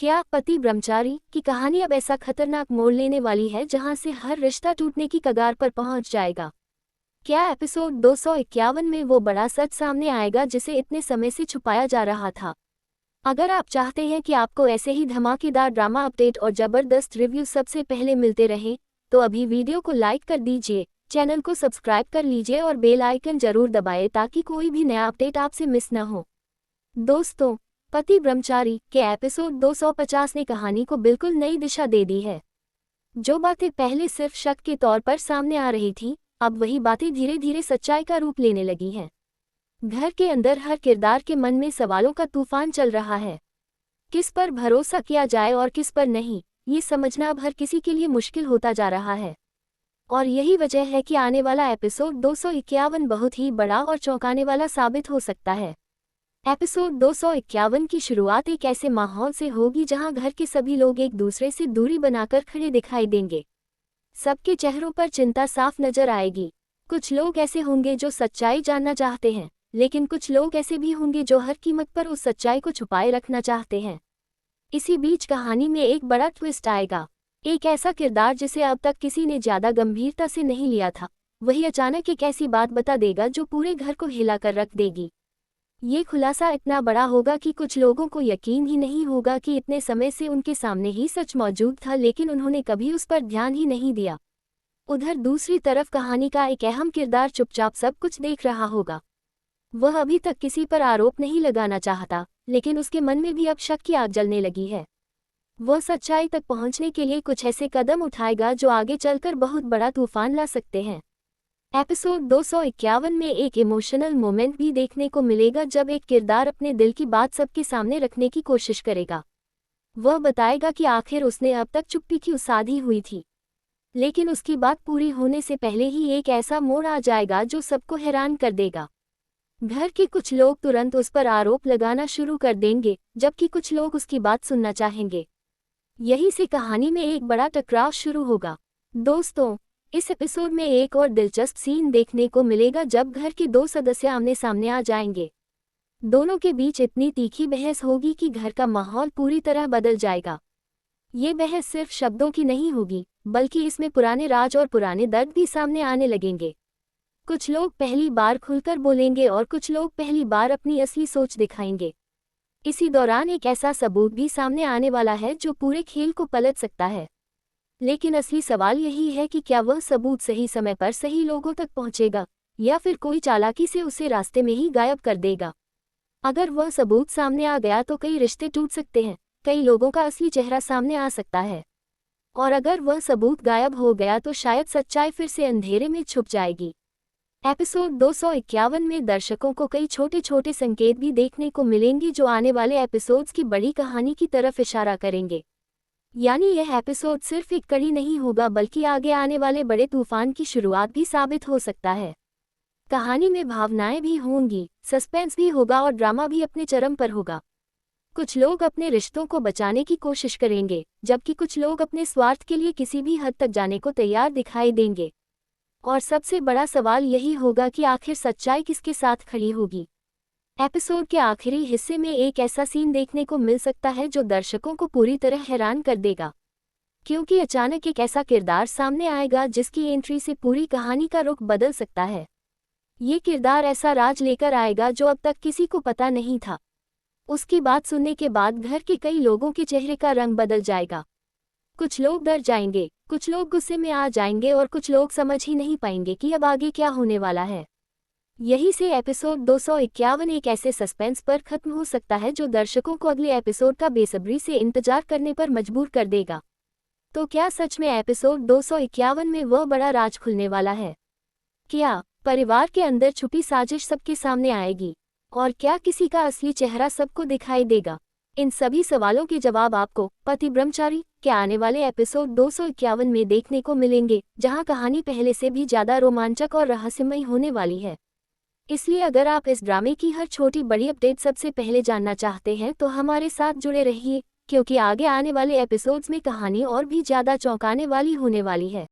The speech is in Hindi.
क्या पति ब्रह्मचारी की कहानी अब ऐसा खतरनाक मोड़ लेने वाली है जहां से हर रिश्ता टूटने की कगार पर पहुंच जाएगा? क्या एपिसोड 251 में वो बड़ा सच सामने आएगा जिसे इतने समय से छुपाया जा रहा था? अगर आप चाहते हैं कि आपको ऐसे ही धमाकेदार ड्रामा अपडेट और जबरदस्त रिव्यू सबसे पहले मिलते रहें, तो अभी वीडियो को लाइक कर दीजिए, चैनल को सब्सक्राइब कर लीजिए और बेल आइकन जरूर दबाएं ताकि कोई भी नया अपडेट आपसे मिस न हो। दोस्तों, पति ब्रह्मचारी के एपिसोड 250 ने कहानी को बिल्कुल नई दिशा दे दी है। जो बातें पहले सिर्फ शक के तौर पर सामने आ रही थीं, अब वही बातें धीरे धीरे सच्चाई का रूप लेने लगी हैं। घर के अंदर हर किरदार के मन में सवालों का तूफान चल रहा है। किस पर भरोसा किया जाए और किस पर नहीं, ये समझना अब हर किसी के लिए मुश्किल होता जा रहा है। और यही वजह है कि आने वाला एपिसोड 251 बहुत ही बड़ा और चौंकाने वाला साबित हो सकता है। एपिसोड 251 की शुरुआत एक ऐसे माहौल से होगी जहां घर के सभी लोग एक दूसरे से दूरी बनाकर खड़े दिखाई देंगे। सबके चेहरों पर चिंता साफ नजर आएगी। कुछ लोग ऐसे होंगे जो सच्चाई जानना चाहते हैं, लेकिन कुछ लोग ऐसे भी होंगे जो हर कीमत पर उस सच्चाई को छुपाए रखना चाहते हैं। इसी बीच कहानी में एक बड़ा ट्विस्ट आएगा। एक ऐसा किरदार जिसे अब तक किसी ने ज्यादा गंभीरता से नहीं लिया था, वही अचानक एक ऐसी बात बता देगा जो पूरे घर को हिलाकर रख देगी। ये खुलासा इतना बड़ा होगा कि कुछ लोगों को यकीन ही नहीं होगा कि इतने समय से उनके सामने ही सच मौजूद था, लेकिन उन्होंने कभी उस पर ध्यान ही नहीं दिया। उधर दूसरी तरफ कहानी का एक अहम किरदार चुपचाप सब कुछ देख रहा होगा। वह अभी तक किसी पर आरोप नहीं लगाना चाहता, लेकिन उसके मन में भी अब शक की आग जलने लगी है। वह सच्चाई तक पहुंचने के लिए कुछ ऐसे कदम उठाएगा जो आगे चलकर बहुत बड़ा तूफान ला सकते हैं। एपिसोड 251 में एक इमोशनल मोमेंट भी देखने को मिलेगा जब एक किरदार अपने दिल की बात सबके सामने रखने की कोशिश करेगा। वह बताएगा कि आखिर उसने अब तक चुप्पी क्यों साधी हुई थी, लेकिन उसकी बात पूरी होने से पहले ही एक ऐसा मोड़ आ जाएगा जो सबको हैरान कर देगा। घर के कुछ लोग तुरंत उस पर आरोप लगाना शुरू कर देंगे, जबकि कुछ लोग उसकी बात सुनना चाहेंगे। यही से कहानी में एक बड़ा टकराव शुरू होगा। दोस्तों, इस एपिसोड में एक और दिलचस्प सीन देखने को मिलेगा जब घर के दो सदस्य आमने सामने आ जाएंगे। दोनों के बीच इतनी तीखी बहस होगी कि घर का माहौल पूरी तरह बदल जाएगा। ये बहस सिर्फ शब्दों की नहीं होगी, बल्कि इसमें पुराने राज और पुराने दर्द भी सामने आने लगेंगे। कुछ लोग पहली बार खुलकर बोलेंगे और कुछ लोग पहली बार अपनी असली सोच दिखाएंगे। इसी दौरान एक ऐसा सबूत भी सामने आने वाला है जो पूरे खेल को पलट सकता है। लेकिन असली सवाल यही है कि क्या वह सबूत सही समय पर सही लोगों तक पहुंचेगा, या फिर कोई चालाकी से उसे रास्ते में ही गायब कर देगा। अगर वह सबूत सामने आ गया तो कई रिश्ते टूट सकते हैं, कई लोगों का असली चेहरा सामने आ सकता है। और अगर वह सबूत गायब हो गया तो शायद सच्चाई फिर से अंधेरे में छुप जाएगी। एपिसोड 251 में दर्शकों को कई छोटे छोटे संकेत भी देखने को मिलेंगे जो आने वाले एपिसोड्स की बड़ी कहानी की तरफ इशारा करेंगे। यानी यह एपिसोड सिर्फ एक कड़ी नहीं होगा, बल्कि आगे आने वाले बड़े तूफान की शुरुआत भी साबित हो सकता है। कहानी में भावनाएं भी होंगी, सस्पेंस भी होगा और ड्रामा भी अपने चरम पर होगा। कुछ लोग अपने रिश्तों को बचाने की कोशिश करेंगे, जबकि कुछ लोग अपने स्वार्थ के लिए किसी भी हद तक जाने को तैयार दिखाई देंगे। और सबसे बड़ा सवाल यही होगा कि आखिर सच्चाई किसके साथ खड़ी होगी। एपिसोड के आखिरी हिस्से में एक ऐसा सीन देखने को मिल सकता है जो दर्शकों को पूरी तरह हैरान कर देगा, क्योंकि अचानक एक ऐसा किरदार सामने आएगा जिसकी एंट्री से पूरी कहानी का रुख बदल सकता है। ये किरदार ऐसा राज लेकर आएगा जो अब तक किसी को पता नहीं था। उसकी बात सुनने के बाद घर के कई लोगों के चेहरे का रंग बदल जाएगा। कुछ लोग डर जाएंगे, कुछ लोग गुस्से में आ जाएंगे और कुछ लोग समझ ही नहीं पाएंगे कि अब आगे क्या होने वाला है। यही से एपिसोड 251 एक ऐसे सस्पेंस पर खत्म हो सकता है जो दर्शकों को अगले एपिसोड का बेसब्री से इंतजार करने पर मजबूर कर देगा। तो क्या सच में एपिसोड 251 में वह बड़ा राज खुलने वाला है? क्या परिवार के अंदर छुपी साजिश सबके सामने आएगी? और क्या किसी का असली चेहरा सबको दिखाई देगा? इन सभी सवालों के जवाब आपको पति ब्रह्मचारी के आने वाले एपिसोड 251 में देखने को मिलेंगे, जहां कहानी पहले से भी ज्यादा रोमांचक और रहस्यमयी होने वाली है। इसलिए अगर आप इस ड्रामे की हर छोटी बड़ी अपडेट सबसे पहले जानना चाहते हैं तो हमारे साथ जुड़े रहिए, क्योंकि आगे आने वाले एपिसोड्स में कहानी और भी ज़्यादा चौंकाने वाली होने वाली है।